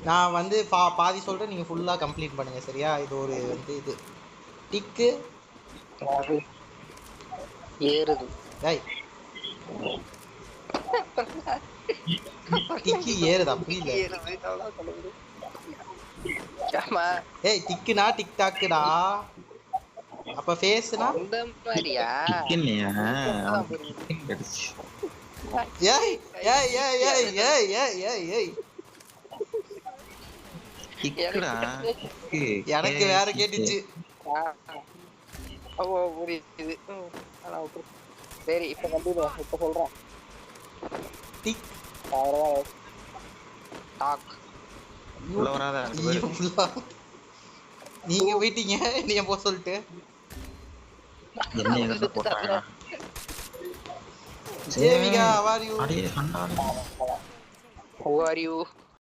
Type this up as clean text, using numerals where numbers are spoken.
நான் வந்து பாதி சொல்றேன், நீங்க ஃபுல்லா கம்ப்ளீட் பண்ணுங்க சரியா? இது ஒரு வந்து இது டிக்கு ஏறுது. டேய் டிக்கு ஏறுதா? புரியல. ஏறுது அவ்வளவு சொல்லுது. ஆமா ஏய் டிக்குனா டிக்டாக்குடா. அப்ப ஃபேஸ்னா அந்த மாதிரியா? இல்லையா இப்பதான் புரியுது. ஏய் ஏய் ஏய் ஏய் ஏய் ஏய் ஏய் ஏய் எனக்கு வேற கேட்டுச்சு. புரியுது. சரி இப்ப கண்டிப்பா இப்ப சொல்றேன். TikTok. நீங்க போயிட்டீங்க நீங்க போ சொல்லிட்டு. ஜேவிகா how are you? Who are you?